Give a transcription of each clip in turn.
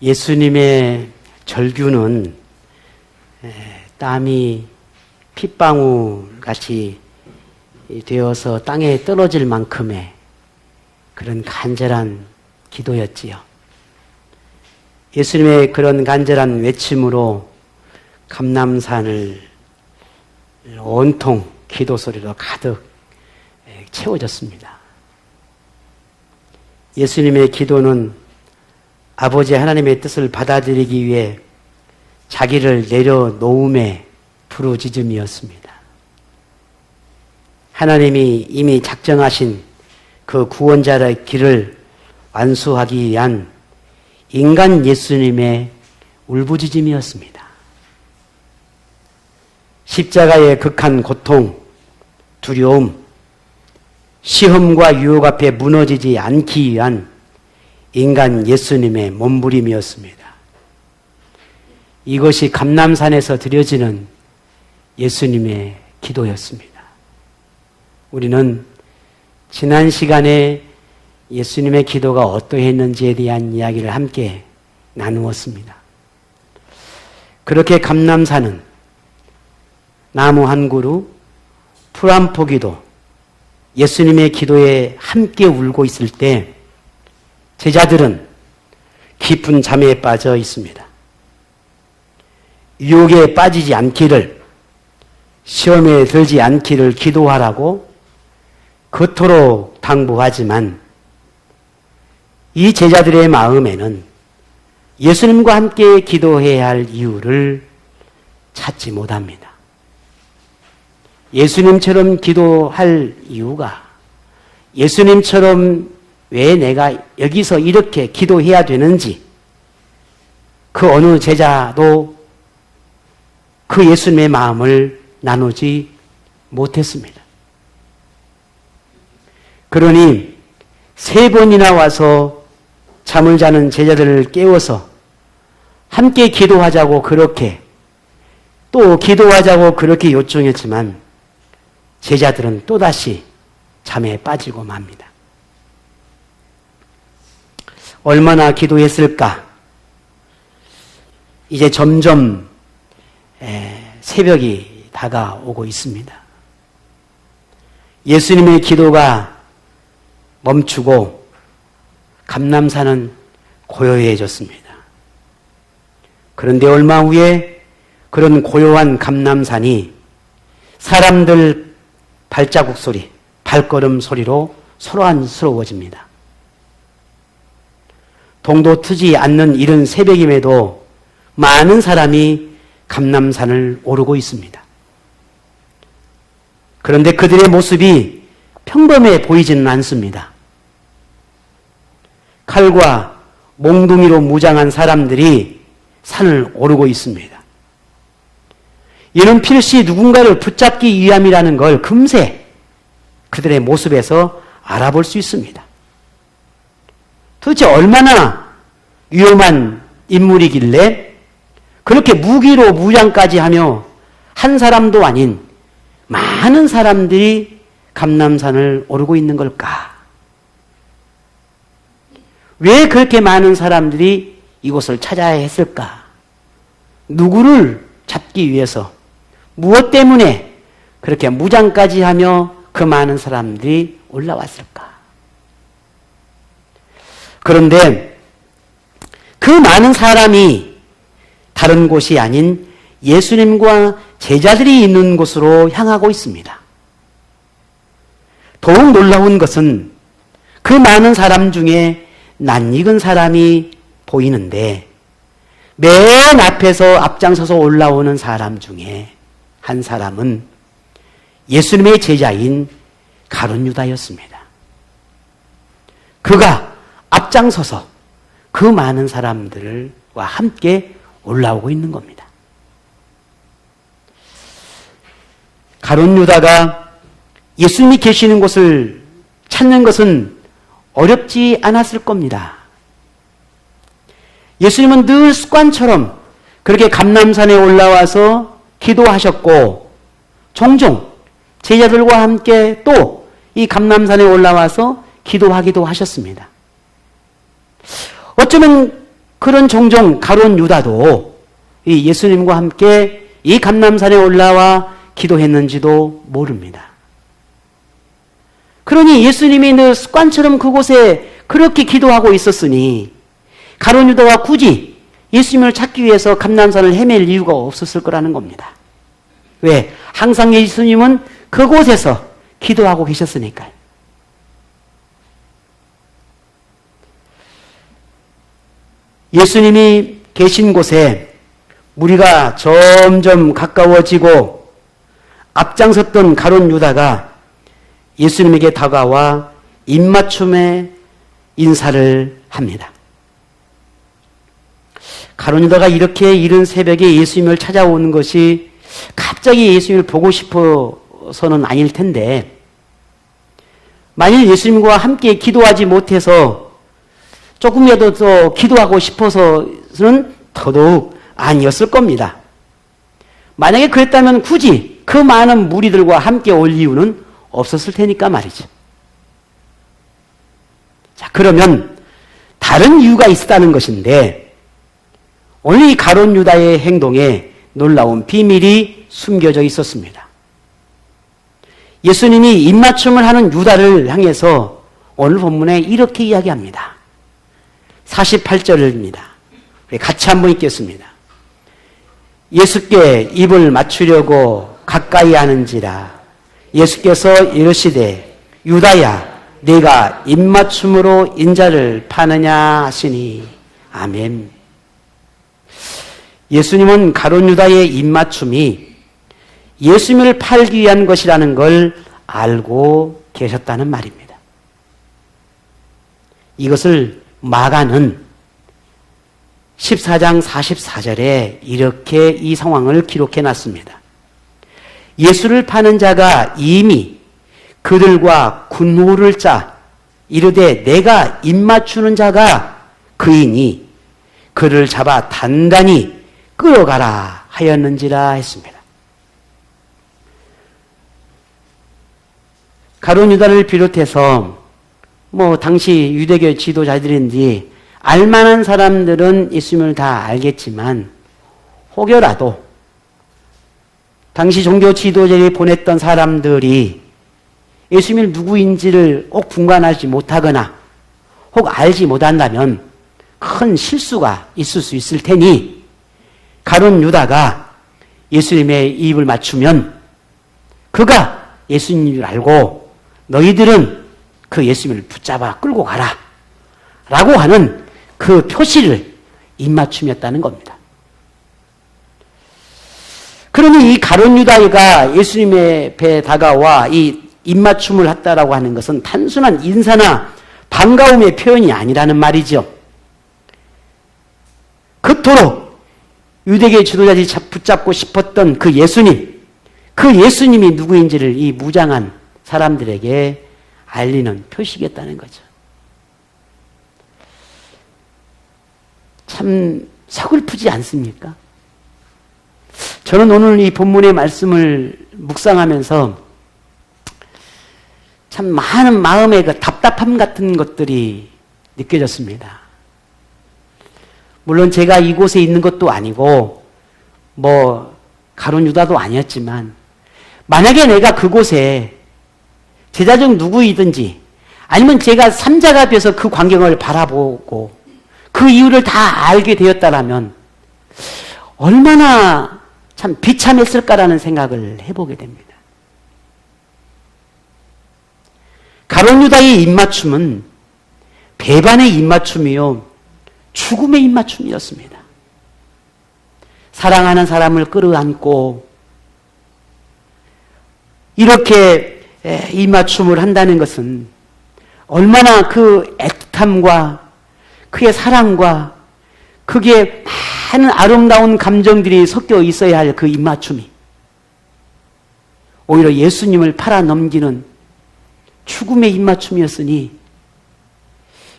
예수님의 절규는 땀이 핏방울 같이 되어서 땅에 떨어질 만큼의 그런 간절한 기도였지요. 예수님의 그런 간절한 외침으로 감람산을 온통 기도 소리로 가득 채워졌습니다. 예수님의 기도는 아버지 하나님의 뜻을 받아들이기 위해 자기를 내려놓음의 부르짖음이었습니다. 하나님이 이미 작정하신 그 구원자의 길을 완수하기 위한 인간 예수님의 울부짖음이었습니다. 십자가의 극한 고통, 두려움, 시험과 유혹 앞에 무너지지 않기 위한 인간 예수님의 몸부림이었습니다. 이것이 감람산에서 드려지는 예수님의 기도였습니다. 우리는 지난 시간에 예수님의 기도가 어떠했는지에 대한 이야기를 함께 나누었습니다. 그렇게 감람산은 나무 한 그루, 풀 한 포기도 예수님의 기도에 함께 울고 있을 때 제자들은 깊은 잠에 빠져 있습니다. 유혹에 빠지지 않기를, 시험에 들지 않기를 기도하라고 그토록 당부하지만 이 제자들의 마음에는 예수님과 함께 기도해야 할 이유를 찾지 못합니다. 예수님처럼 기도할 이유가, 예수님처럼 왜 내가 여기서 이렇게 기도해야 되는지 그 어느 제자도 그 예수님의 마음을 나누지 못했습니다. 그러니 3번이나 와서 잠을 자는 제자들을 깨워서 함께 기도하자고 그렇게, 또 기도하자고 그렇게 요청했지만 제자들은 또다시 잠에 빠지고 맙니다. 얼마나 기도했을까? 이제 점점 새벽이 다가오고 있습니다. 예수님의 기도가 멈추고 감람산은 고요해졌습니다. 그런데 얼마 후에 그런 고요한 감람산이 사람들 발자국 소리, 발걸음 소리로 소란스러워집니다. 동도 트지 않는 이른 새벽임에도 많은 사람이 감람산을 오르고 있습니다. 그런데 그들의 모습이 평범해 보이지는 않습니다. 칼과 몽둥이로 무장한 사람들이 산을 오르고 있습니다. 이는 필시 누군가를 붙잡기 위함이라는 걸 금세 그들의 모습에서 알아볼 수 있습니다. 도대체 얼마나 위험한 인물이길래 그렇게 무기로 무장까지 하며 한 사람도 아닌 많은 사람들이 감람산을 오르고 있는 걸까? 왜 그렇게 많은 사람들이 이곳을 찾아야 했을까? 누구를 잡기 위해서, 무엇 때문에 그렇게 무장까지 하며 그 많은 사람들이 올라왔을까? 그런데 그 많은 사람이 다른 곳이 아닌 예수님과 제자들이 있는 곳으로 향하고 있습니다. 더욱 놀라운 것은 그 많은 사람 중에 낯익은 사람이 보이는데 맨 앞에서 앞장서서 올라오는 사람 중에 한 사람은 예수님의 제자인 가룟 유다였습니다. 그가 앞장서서 그 많은 사람들과 함께 올라오고 있는 겁니다. 가룟 유다가 예수님이 계시는 곳을 찾는 것은 어렵지 않았을 겁니다. 예수님은 늘 습관처럼 그렇게 감람산에 올라와서 기도하셨고 종종 제자들과 함께 또 이 감람산에 올라와서 기도하기도 하셨습니다. 어쩌면 그런 종종 가룟 유다도 이 예수님과 함께 이 감람산에 올라와 기도했는지도 모릅니다. 그러니 예수님이 늘 습관처럼 그곳에 그렇게 기도하고 있었으니 가룟 유다가 굳이 예수님을 찾기 위해서 감람산을 헤맬 이유가 없었을 거라는 겁니다. 왜? 항상 예수님은 그곳에서 기도하고 계셨으니까요. 예수님이 계신 곳에 무리가 점점 가까워지고 앞장섰던 가룟 유다가 예수님에게 다가와 입맞춤의 인사를 합니다. 가룟 유다가 이렇게 이른 새벽에 예수님을 찾아오는 것이 갑자기 예수님을 보고 싶어서는 아닐 텐데, 만일 예수님과 함께 기도하지 못해서 조금이라도 더 기도하고 싶어서는 더더욱 아니었을 겁니다. 만약에 그랬다면 굳이 그 많은 무리들과 함께 올 이유는 없었을 테니까 말이죠. 자, 그러면 다른 이유가 있었다는 것인데, 오늘 이 가룟 유다의 행동에 놀라운 비밀이 숨겨져 있었습니다. 예수님이 입맞춤을 하는 유다를 향해서 오늘 본문에 이렇게 이야기합니다. 48절입니다. 우리 같이 한번 읽겠습니다. 예수께 입을 맞추려고 가까이 하는지라 예수께서 이르시되 유다야 네가 입맞춤으로 인자를 파느냐 하시니 아멘. 예수님은 가룟 유다의 입맞춤이 예수님을 팔기 위한 것이라는 걸 알고 계셨다는 말입니다. 이것을 마가는 14장 44절에 이렇게 이 상황을 기록해 놨습니다. 예수를 파는 자가 이미 그들과 군호를 짜 이르되 내가 입맞추는 자가 그이니 그를 잡아 단단히 끌어가라 하였는지라 했습니다. 가룟 유다를 비롯해서 당시 유대교 지도자들인지 알만한 사람들은 예수님을 다 알겠지만 혹여라도 당시 종교 지도자들이 보냈던 사람들이 예수님이 누구인지를 혹 분간하지 못하거나 혹 알지 못한다면 큰 실수가 있을 수 있을 테니 가룟 유다가 예수님의 입을 맞추면 그가 예수님인 줄 알고 너희들은 그 예수님을 붙잡아 끌고 가라 라고 하는 그 표시를 입맞춤이었다는 겁니다. 그러니 이 가룟 유다가 예수님의 배에 다가와 이 입맞춤을 했다라고 하는 것은 단순한 인사나 반가움의 표현이 아니라는 말이죠. 그토록 유대계 지도자들이 붙잡고 싶었던 그 예수님이 누구인지를 이 무장한 사람들에게 알리는 표시겠다는 거죠. 참 서글프지 않습니까? 저는 오늘 이 본문의 말씀을 묵상하면서 참 많은 마음의 그 답답함 같은 것들이 느껴졌습니다. 물론 제가 이곳에 있는 것도 아니고 가룟 유다도 아니었지만 만약에 내가 그곳에 제자 중 누구이든지 아니면 제가 삼자가 되어서 그 광경을 바라보고 그 이유를 다 알게 되었다라면 얼마나 참 비참했을까라는 생각을 해보게 됩니다. 가룟 유다의 입맞춤은 배반의 입맞춤이요 죽음의 입맞춤이었습니다. 사랑하는 사람을 끌어안고 이렇게 입맞춤을 한다는 것은 얼마나 그 애틋함과 그의 사랑과 그게 많은 아름다운 감정들이 섞여 있어야 할 그 입맞춤이 오히려 예수님을 팔아넘기는 죽음의 입맞춤이었으니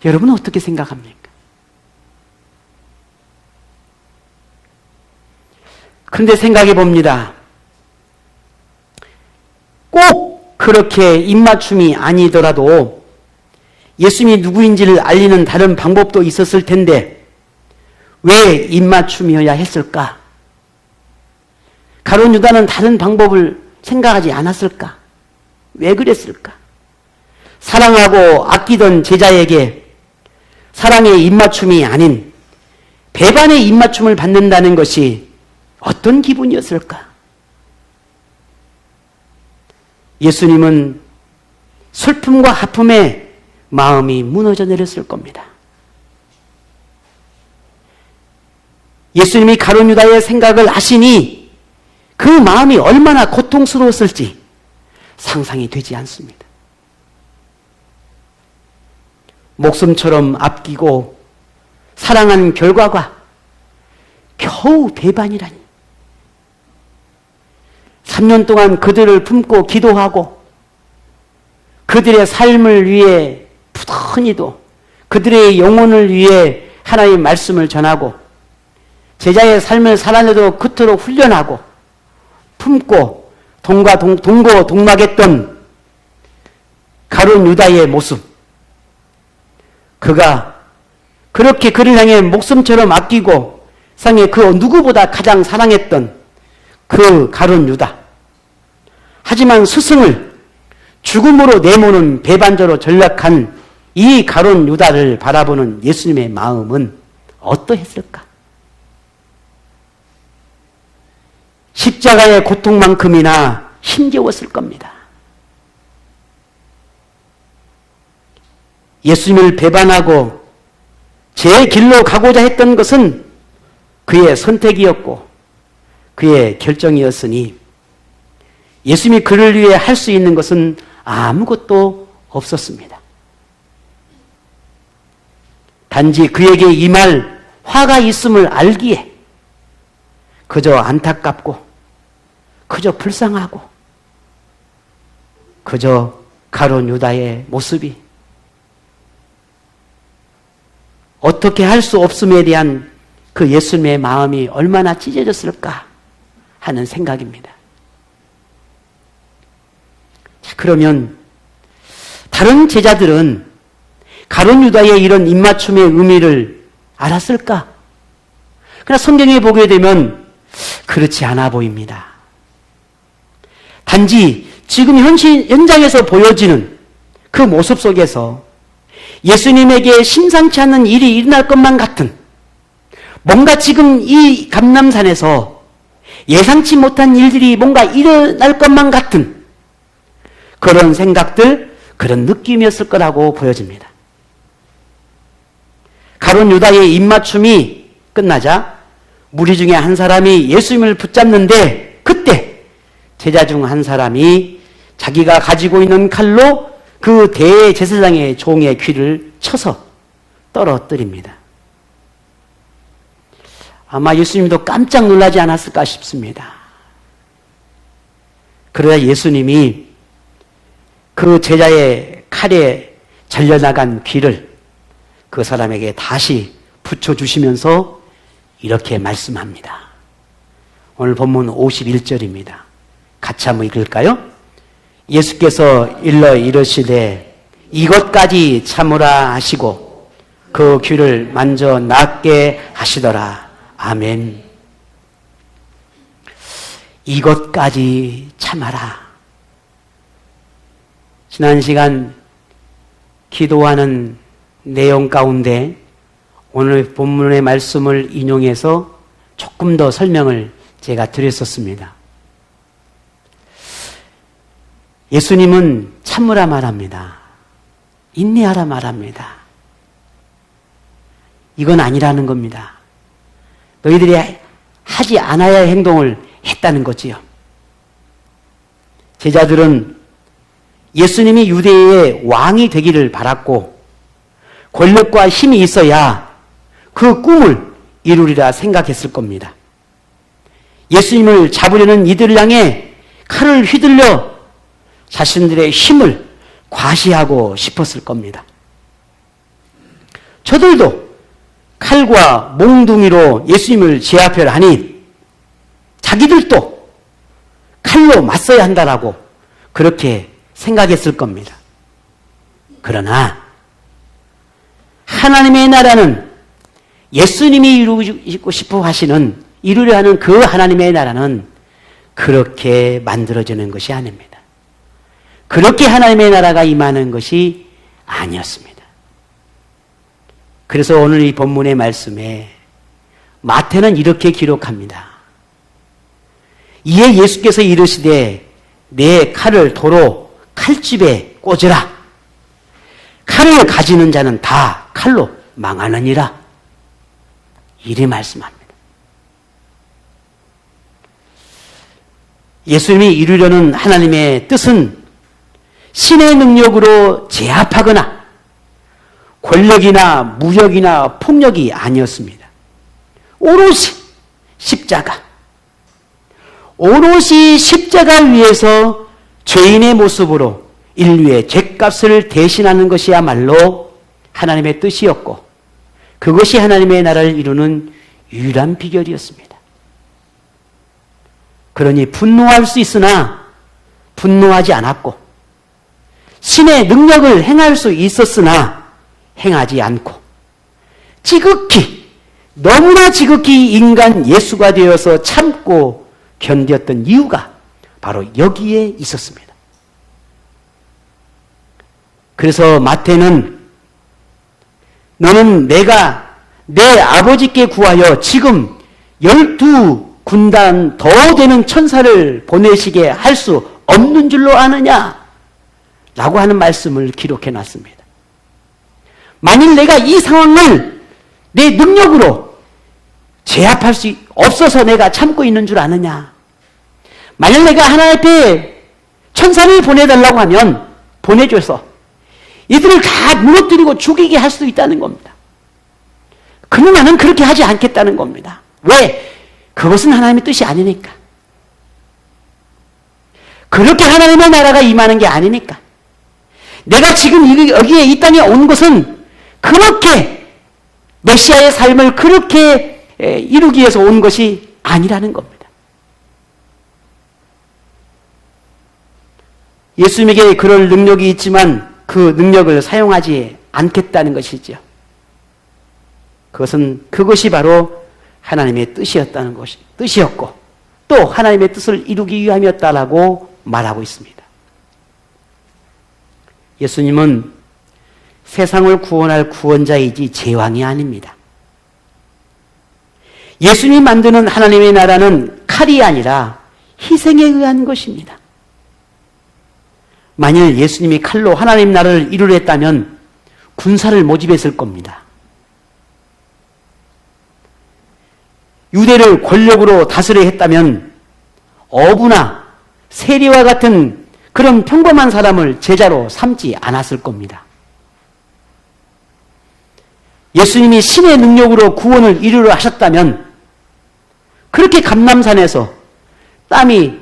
여러분은 어떻게 생각합니까? 그런데 생각해 봅니다. 꼭 그렇게 입맞춤이 아니더라도 예수님이 누구인지를 알리는 다른 방법도 있었을 텐데 왜 입맞춤이어야 했을까? 가룟 유다는 다른 방법을 생각하지 않았을까? 왜 그랬을까? 사랑하고 아끼던 제자에게 사랑의 입맞춤이 아닌 배반의 입맞춤을 받는다는 것이 어떤 기분이었을까? 예수님은 슬픔과 아픔에 마음이 무너져 내렸을 겁니다. 예수님이 가룟 유다의 생각을 아시니 그 마음이 얼마나 고통스러웠을지 상상이 되지 않습니다. 목숨처럼 아끼고 사랑한 결과가 겨우 배반이라니. 3년 동안 그들을 품고 기도하고 그들의 삶을 위해 부단히도 그들의 영혼을 위해 하나님의 말씀을 전하고 제자의 삶을 살아내도록 그토록 훈련하고 품고 동고동락했던 가룟 유다의 모습, 그가 그렇게 그를 향해 목숨처럼 아끼고 세상에 그 누구보다 가장 사랑했던 그 가룟 유다. 하지만 스승을 죽음으로 내모는 배반자로 전락한 이 가룟 유다를 바라보는 예수님의 마음은 어떠했을까? 십자가의 고통만큼이나 힘겨웠을 겁니다. 예수님을 배반하고 제 길로 가고자 했던 것은 그의 선택이었고 그의 결정이었으니 예수님이 그를 위해 할 수 있는 것은 아무것도 없었습니다. 단지 그에게 임할 화가 있음을 알기에 그저 안타깝고 그저 불쌍하고 그저 가룟 유다의 모습이 어떻게 할 수 없음에 대한 그 예수님의 마음이 얼마나 찢어졌을까 하는 생각입니다. 그러면 다른 제자들은 가룟 유다의 이런 입맞춤의 의미를 알았을까? 그러나 성경에 보게 되면 그렇지 않아 보입니다. 단지 지금 현장에서 보여지는 그 모습 속에서 예수님에게 심상치 않은 일이 일어날 것만 같은, 뭔가 지금 이 감람산에서 예상치 못한 일들이 뭔가 일어날 것만 같은 그런 생각들, 그런 느낌이었을 거라고 보여집니다. 가룟 유다의 입맞춤이 끝나자 무리 중에 한 사람이 예수님을 붙잡는데, 그때 제자 중 한 사람이 자기가 가지고 있는 칼로 그 대제사장의 종의 귀를 쳐서 떨어뜨립니다. 아마 예수님도 깜짝 놀라지 않았을까 싶습니다. 그러자 예수님이 그 제자의 칼에 잘려나간 귀를 그 사람에게 다시 붙여주시면서 이렇게 말씀합니다. 오늘 본문 51절입니다. 같이 한번 읽을까요? 예수께서 일러 이르시되 이것까지 참으라 하시고 그 귀를 만져 낫게 하시더라. 아멘. 이것까지 참아라. 지난 시간 기도하는 내용 가운데 오늘 본문의 말씀을 인용해서 조금 더 설명을 제가 드렸었습니다. 예수님은 참으라 말합니다. 인내하라 말합니다. 이건 아니라는 겁니다. 너희들이 하지 않아야 할 행동을 했다는 거지요. 제자들은 예수님이 유대의 왕이 되기를 바랐고 권력과 힘이 있어야 그 꿈을 이루리라 생각했을 겁니다. 예수님을 잡으려는 이들을 향해 칼을 휘둘려 자신들의 힘을 과시하고 싶었을 겁니다. 저들도 칼과 몽둥이로 예수님을 제압하려 하니 자기들도 칼로 맞서야 한다라고 그렇게 생각했을 겁니다. 그러나 하나님의 나라는 예수님이 이루고 싶어 하시는, 이루려 하는 그 하나님의 나라는 그렇게 만들어지는 것이 아닙니다. 그렇게 하나님의 나라가 임하는 것이 아니었습니다. 그래서 오늘 이 본문의 말씀에 마태는 이렇게 기록합니다. 이에 예수께서 이르시되 내 칼을 도로 칼집에 꽂으라. 칼을 가지는 자는 다 칼로 망하느니라. 이리 말씀합니다. 예수님이 이루려는 하나님의 뜻은 신의 능력으로 제압하거나 권력이나 무력이나 폭력이 아니었습니다. 오롯이 십자가, 오롯이 십자가 위에서 죄인의 모습으로 인류의 죄값을 대신하는 것이야말로 하나님의 뜻이었고, 그것이 하나님의 나라를 이루는 유일한 비결이었습니다. 그러니 분노할 수 있으나 분노하지 않았고, 신의 능력을 행할 수 있었으나 행하지 않고, 지극히, 너무나 지극히 인간 예수가 되어서 참고 견뎠던 이유가 바로 여기에 있었습니다. 그래서 마태는 너는 내가 내 아버지께 구하여 지금 12군단 더 되는 천사를 보내시게 할 수 없는 줄로 아느냐? 라고 하는 말씀을 기록해 놨습니다. 만일 내가 이 상황을 내 능력으로 제압할 수 없어서 내가 참고 있는 줄 아느냐? 만일 내가 하나님 앞에 천사를 보내달라고 하면 보내줘서 이들을 다 무너뜨리고 죽이게 할 수도 있다는 겁니다. 그러나 나는 그렇게 하지 않겠다는 겁니다. 왜? 그것은 하나님의 뜻이 아니니까. 그렇게 하나님의 나라가 임하는 게 아니니까. 내가 지금 여기에 이 땅에 온 것은 그렇게 메시아의 삶을 그렇게 이루기 위해서 온 것이 아니라는 겁니다. 예수님에게 그럴 능력이 있지만 그 능력을 사용하지 않겠다는 것이죠. 그것이 바로 하나님의 뜻이었다는 것이, 뜻이었고, 또 하나님의 뜻을 이루기 위함이었다라고 말하고 있습니다. 예수님은 세상을 구원할 구원자이지 제왕이 아닙니다. 예수님이 만드는 하나님의 나라는 칼이 아니라 희생에 의한 것입니다. 만일 예수님이 칼로 하나님 나라를 이루려 했다면 군사를 모집했을 겁니다. 유대를 권력으로 다스려 했다면 어부나 세리와 같은 그런 평범한 사람을 제자로 삼지 않았을 겁니다. 예수님이 신의 능력으로 구원을 이루려 하셨다면 그렇게 감람산에서 땀이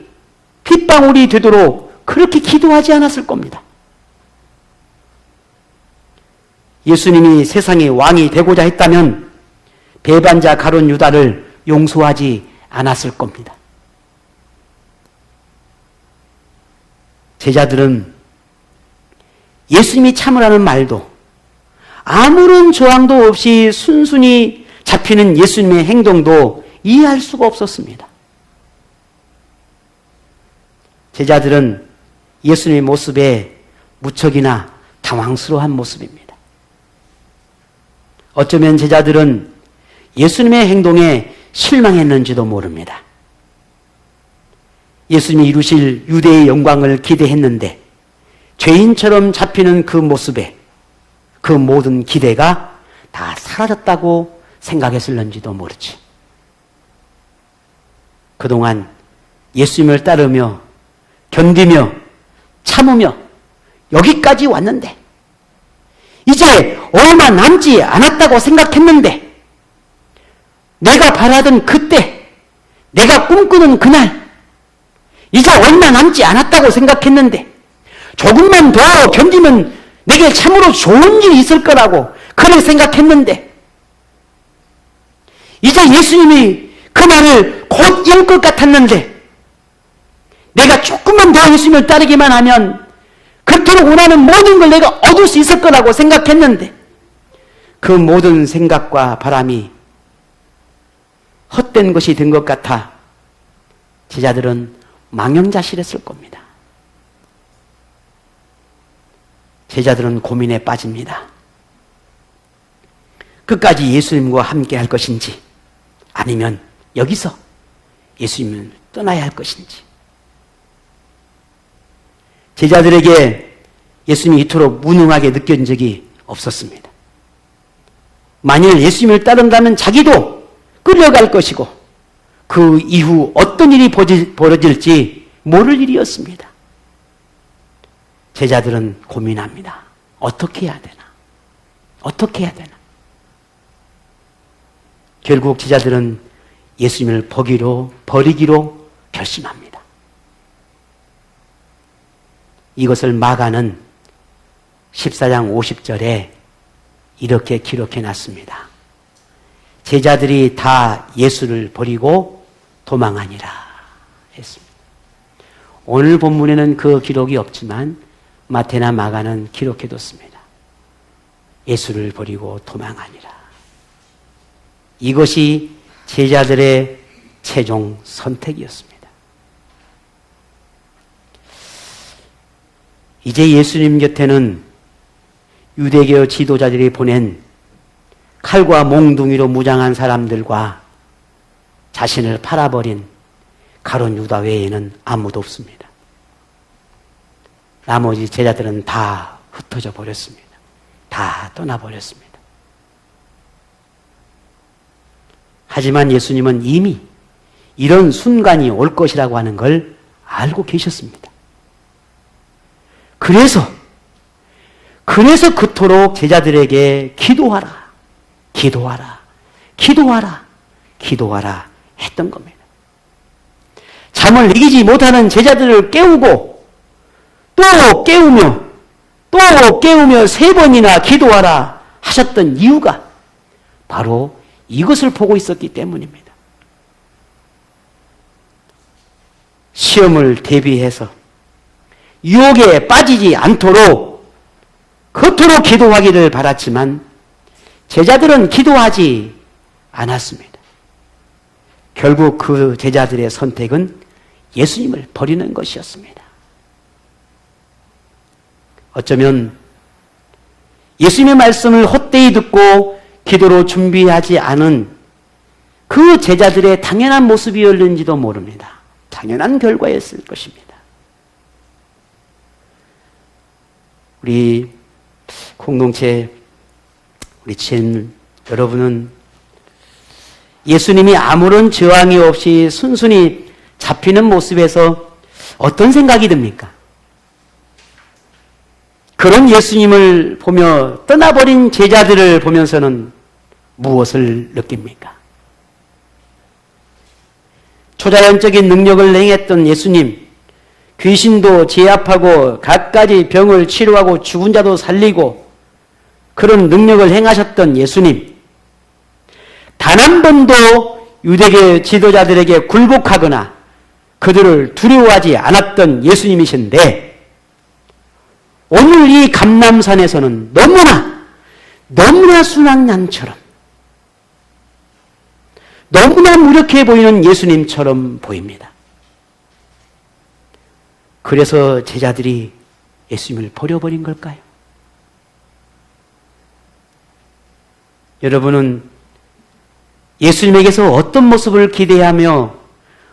핏방울이 되도록 그렇게 기도하지 않았을 겁니다. 예수님이 세상의 왕이 되고자 했다면 배반자 가룟 유다를 용서하지 않았을 겁니다. 제자들은 예수님이 참으라는 말도 아무런 저항도 없이 순순히 잡히는 예수님의 행동도 이해할 수가 없었습니다. 제자들은 예수님의 모습에 무척이나 당황스러워한 모습입니다. 어쩌면 제자들은 예수님의 행동에 실망했는지도 모릅니다. 예수님이 이루실 유대의 영광을 기대했는데 죄인처럼 잡히는 그 모습에 그 모든 기대가 다 사라졌다고 생각했을는지도 모르지. 그동안 예수님을 따르며 견디며 참으며 여기까지 왔는데 이제 얼마 남지 않았다고 생각했는데 내가 바라던 그때 내가 꿈꾸는 그날 이제 얼마 남지 않았다고 생각했는데 조금만 더 견디면 내게 참으로 좋은 일이 있을 거라고 그렇게 생각했는데 이제 예수님이 그 날을 곧 이룰 것 같았는데 내가 조금만 더 예수님을 따르기만 하면 그토록 원하는 모든 걸 내가 얻을 수 있을 거라고 생각했는데 그 모든 생각과 바람이 헛된 것이 된 것 같아 제자들은 망연자실했을 겁니다. 제자들은 고민에 빠집니다. 끝까지 예수님과 함께 할 것인지 아니면 여기서 예수님을 떠나야 할 것인지. 제자들에게 예수님이 이토록 무능하게 느껴진 적이 없었습니다. 만일 예수님을 따른다면 자기도 끌려갈 것이고 그 이후 어떤 일이 벌어질지 모를 일이었습니다. 제자들은 고민합니다. 어떻게 해야 되나? 어떻게 해야 되나? 결국 제자들은 예수님을 버리기로 결심합니다. 이것을 마가는 14장 50절에 이렇게 기록해 놨습니다. 제자들이 다 예수를 버리고 도망하니라 했습니다. 오늘 본문에는 그 기록이 없지만 마태나 마가는 기록해 뒀습니다. 예수를 버리고 도망하니라. 이것이 제자들의 최종 선택이었습니다. 이제 예수님 곁에는 유대교 지도자들이 보낸 칼과 몽둥이로 무장한 사람들과 자신을 팔아버린 가룟 유다 외에는 아무도 없습니다. 나머지 제자들은 다 흩어져 버렸습니다. 다 떠나버렸습니다. 하지만 예수님은 이미 이런 순간이 올 것이라고 하는 걸 알고 계셨습니다. 그래서 그토록 제자들에게 기도하라, 기도하라, 기도하라, 기도하라 했던 겁니다. 잠을 이기지 못하는 제자들을 깨우고 또 깨우며 3번이나 기도하라 하셨던 이유가 바로 이것을 보고 있었기 때문입니다. 시험을 대비해서 유혹에 빠지지 않도록 그토록 기도하기를 바랐지만 제자들은 기도하지 않았습니다. 결국 그 제자들의 선택은 예수님을 버리는 것이었습니다. 어쩌면 예수님의 말씀을 헛되이 듣고 기도로 준비하지 않은 그 제자들의 당연한 모습이었는지도 모릅니다. 당연한 결과였을 것입니다. 우리 공동체, 우리 지인 여러분은 예수님이 아무런 저항이 없이 순순히 잡히는 모습에서 어떤 생각이 듭니까? 그런 예수님을 보며 떠나버린 제자들을 보면서는 무엇을 느낍니까? 초자연적인 능력을 행했던 예수님, 귀신도 제압하고 갖가지 병을 치료하고 죽은 자도 살리고 그런 능력을 행하셨던 예수님, 단 한 번도 유대계 지도자들에게 굴복하거나 그들을 두려워하지 않았던 예수님이신데 오늘 이 감람산에서는 너무나 순한 양처럼 너무나 무력해 보이는 예수님처럼 보입니다. 그래서 제자들이 예수님을 버려버린 걸까요? 여러분은 예수님에게서 어떤 모습을 기대하며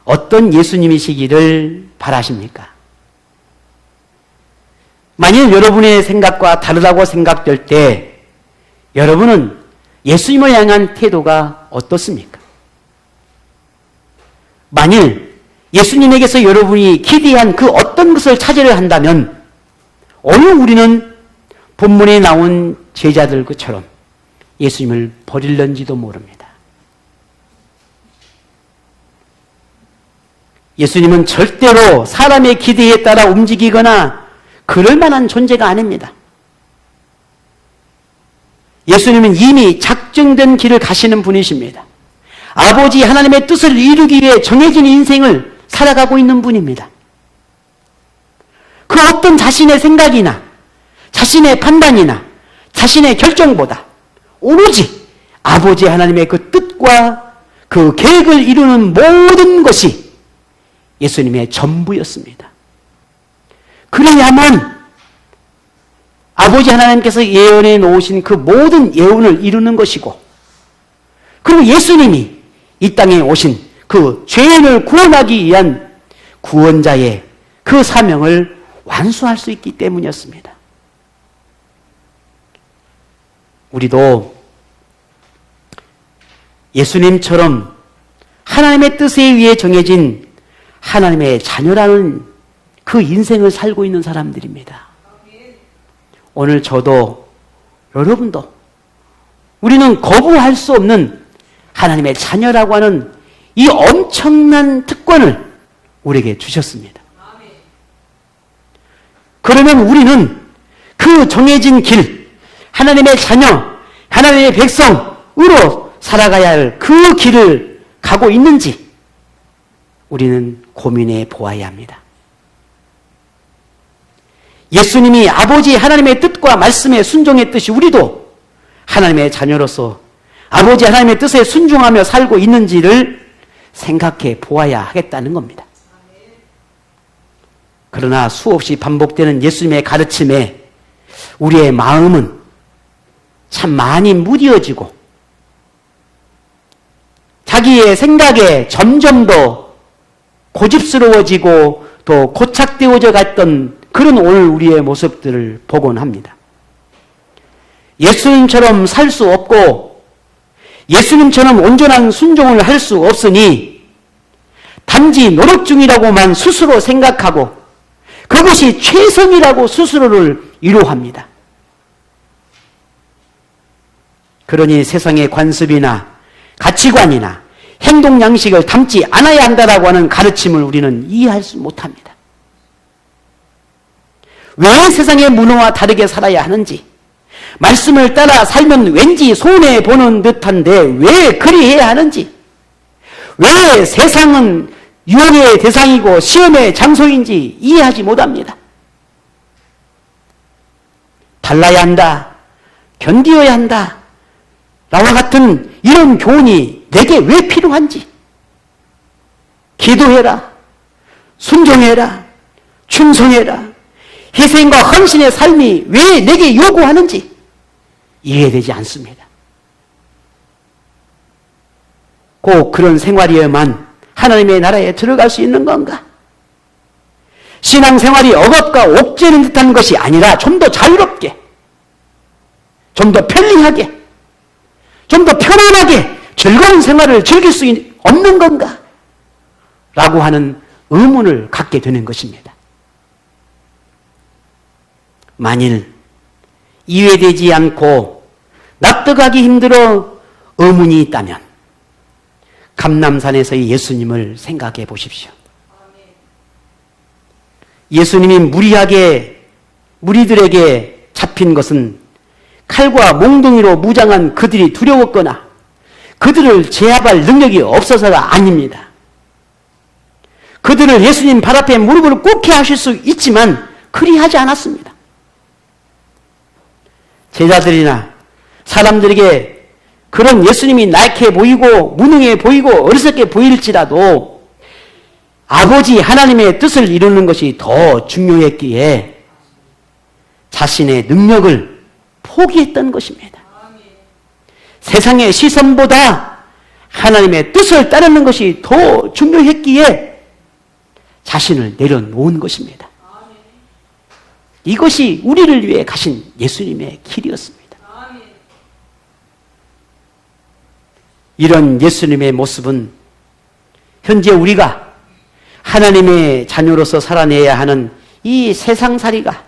어떤 예수님이시기를 바라십니까? 만일 여러분의 생각과 다르다고 생각될 때 여러분은 예수님을 향한 태도가 어떻습니까? 만일 예수님에게서 여러분이 기대한 그 어떤 것을 찾으려 한다면 오늘 우리는 본문에 나온 제자들처럼 예수님을 버릴런지도 모릅니다. 예수님은 절대로 사람의 기대에 따라 움직이거나 그럴 만한 존재가 아닙니다. 예수님은 이미 작정된 길을 가시는 분이십니다. 아버지 하나님의 뜻을 이루기 위해 정해진 인생을 살아가고 있는 분입니다. 그 어떤 자신의 생각이나 자신의 판단이나 자신의 결정보다 오로지 아버지 하나님의 그 뜻과 그 계획을 이루는 모든 것이 예수님의 전부였습니다. 그래야만 아버지 하나님께서 예언해 놓으신 그 모든 예언을 이루는 것이고, 그리고 예수님이 이 땅에 오신 그 죄인을 구원하기 위한 구원자의 그 사명을 완수할 수 있기 때문이었습니다. 우리도 예수님처럼 하나님의 뜻에 의해 정해진 하나님의 자녀라는 그 인생을 살고 있는 사람들입니다. 오늘 저도 여러분도 우리는 거부할 수 없는 하나님의 자녀라고 하는 이 엄청난 특권을 우리에게 주셨습니다. 그러면 우리는 그 정해진 길, 하나님의 자녀, 하나님의 백성으로 살아가야 할 그 길을 가고 있는지 우리는 고민해 보아야 합니다. 예수님이 아버지 하나님의 뜻과 말씀에 순종했듯이 우리도 하나님의 자녀로서 아버지 하나님의 뜻에 순종하며 살고 있는지를 생각해 보아야 하겠다는 겁니다. 그러나 수없이 반복되는 예수님의 가르침에 우리의 마음은 참 많이 무뎌지고 자기의 생각에 점점 더 고집스러워지고 또 고착되어져 갔던 그런 오늘 우리의 모습들을 보곤 합니다. 예수님처럼 살 수 없고 예수님처럼 온전한 순종을 할 수 없으니 단지 노력 중이라고만 스스로 생각하고 그것이 최선이라고 스스로를 위로합니다. 그러니 세상의 관습이나 가치관이나 행동 양식을 담지 않아야 한다라고 하는 가르침을 우리는 이해할 수 못합니다. 왜 세상의 문화와 다르게 살아야 하는지, 말씀을 따라 살면 왠지 손해보는 듯한데 왜 그리해야 하는지, 왜 세상은 유혹의 대상이고 시험의 장소인지 이해하지 못합니다. 달라야 한다, 견디어야 한다 라와 같은 이런 교훈이 내게 왜 필요한지, 기도해라, 순종해라, 충성해라, 희생과 헌신의 삶이 왜 내게 요구하는지 이해되지 않습니다. 꼭 그런 생활이어야만 하나님의 나라에 들어갈 수 있는 건가? 신앙생활이 억압과 옥죄는 듯한 것이 아니라 좀 더 자유롭게, 좀 더 편리하게, 좀 더 편안하게 즐거운 생활을 즐길 수 없는 건가? 라고 하는 의문을 갖게 되는 것입니다. 만일 이해되지 않고 납득하기 힘들어 의문이 있다면 감람산에서의 예수님을 생각해 보십시오. 예수님이 무리들에게 잡힌 것은 칼과 몽둥이로 무장한 그들이 두려웠거나 그들을 제압할 능력이 없어서가 아닙니다. 그들을 예수님 발 앞에 무릎을 꿇게 하실 수 있지만 그리하지 않았습니다. 제자들이나 사람들에게 그런 예수님이 나약해 보이고 무능해 보이고 어리석게 보일지라도 아버지 하나님의 뜻을 이루는 것이 더 중요했기에 자신의 능력을 포기했던 것입니다. 세상의 시선보다 하나님의 뜻을 따르는 것이 더 중요했기에 자신을 내려놓은 것입니다. 이것이 우리를 위해 가신 예수님의 길이었습니다. 이런 예수님의 모습은 현재 우리가 하나님의 자녀로서 살아내야 하는 이 세상살이가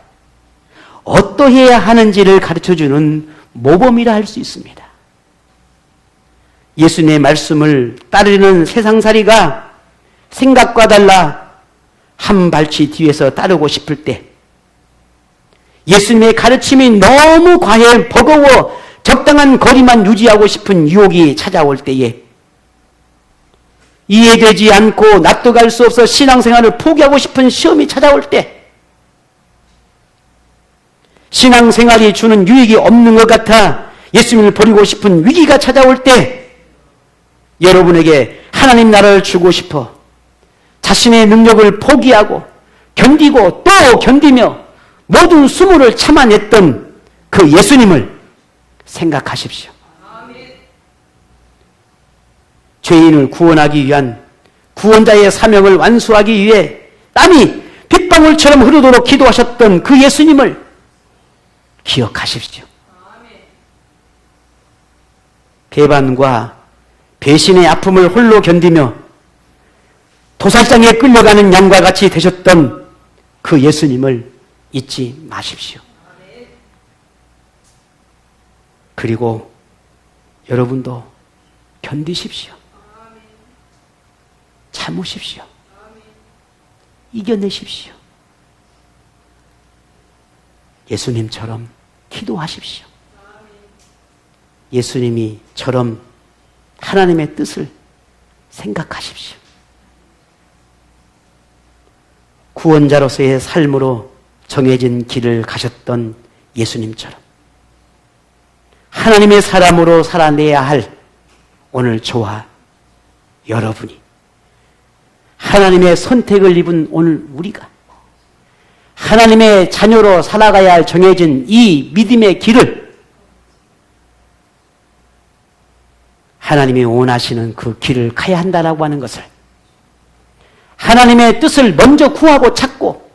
어떠해야 하는지를 가르쳐주는 모범이라 할 수 있습니다. 예수님의 말씀을 따르는 세상살이가 생각과 달라 한 발치 뒤에서 따르고 싶을 때, 예수님의 가르침이 너무 과해 버거워 적당한 거리만 유지하고 싶은 유혹이 찾아올 때에, 이해되지 않고 납득할 수 없어 신앙생활을 포기하고 싶은 시험이 찾아올 때, 신앙생활이 주는 유익이 없는 것 같아 예수님을 버리고 싶은 위기가 찾아올 때, 여러분에게 하나님 나라를 주고 싶어 자신의 능력을 포기하고 견디고 또 견디며 모든 수모를 참아냈던 그 예수님을 생각하십시오. 죄인을 구원하기 위한 구원자의 사명을 완수하기 위해 땀이 빗방울처럼 흐르도록 기도하셨던 그 예수님을 기억하십시오. 배반과 배신의 아픔을 홀로 견디며 도살장에 끌려가는 양과 같이 되셨던 그 예수님을 잊지 마십시오. 그리고 여러분도 견디십시오. 참으십시오. 이겨내십시오. 예수님처럼 기도하십시오. 예수님이처럼 하나님의 뜻을 생각하십시오. 구원자로서의 삶으로 정해진 길을 가셨던 예수님처럼 하나님의 사람으로 살아내야 할 오늘 저와 여러분이 하나님의 선택을 입은 오늘 우리가 하나님의 자녀로 살아가야 할 정해진 이 믿음의 길을 하나님이 원하시는 그 길을 가야 한다라고 하는 것을 하나님의 뜻을 먼저 구하고 찾고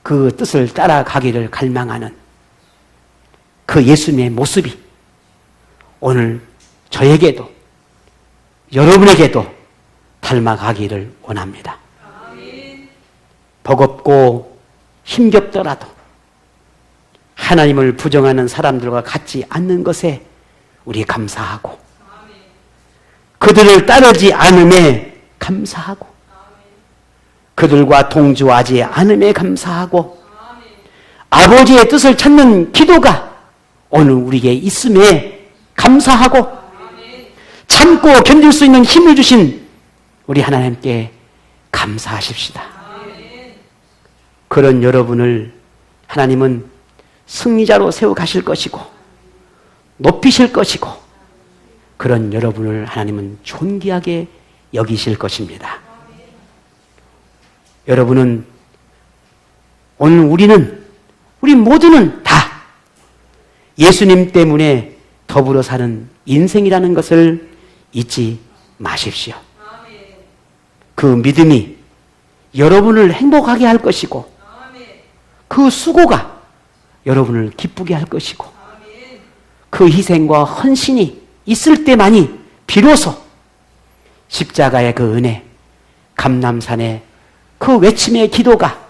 그 뜻을 따라가기를 갈망하는 그 예수님의 모습이 오늘 저에게도 여러분에게도 닮아가기를 원합니다. 버겁고 힘겹더라도 하나님을 부정하는 사람들과 같지 않는 것에 우리 감사하고 그들을 따르지 않음에 감사하고 그들과 동조하지 않음에 감사하고 아버지의 뜻을 찾는 기도가 오늘 우리에게 있음에 감사하고 참고 견딜 수 있는 힘을 주신 우리 하나님께 감사하십시다. 그런 여러분을 하나님은 승리자로 세워가실 것이고 높이실 것이고 그런 여러분을 하나님은 존귀하게 여기실 것입니다. 여러분은 오늘 우리 모두는 다 예수님 때문에 더불어 사는 인생이라는 것을 잊지 마십시오. 그 믿음이 여러분을 행복하게 할 것이고 그 수고가 여러분을 기쁘게 할 것이고 그 희생과 헌신이 있을 때만이 비로소 십자가의 그 은혜, 감람산의 그 외침의 기도가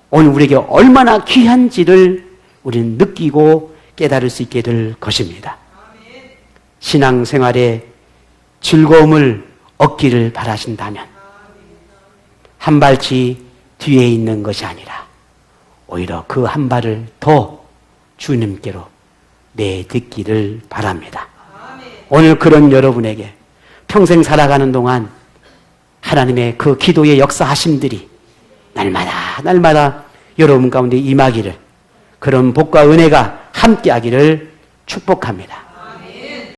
오늘 우리에게 얼마나 귀한지를 우리는 느끼고 깨달을 수 있게 될 것입니다. 신앙생활에 즐거움을 얻기를 바라신다면 한 발치 뒤에 있는 것이 아니라 오히려 그 한 발을 더 주님께로 내딛기를 바랍니다. 오늘 그런 여러분에게 평생 살아가는 동안 하나님의 그 기도의 역사하심들이 날마다 여러분 가운데 임하기를 그런 복과 은혜가 함께하기를 축복합니다.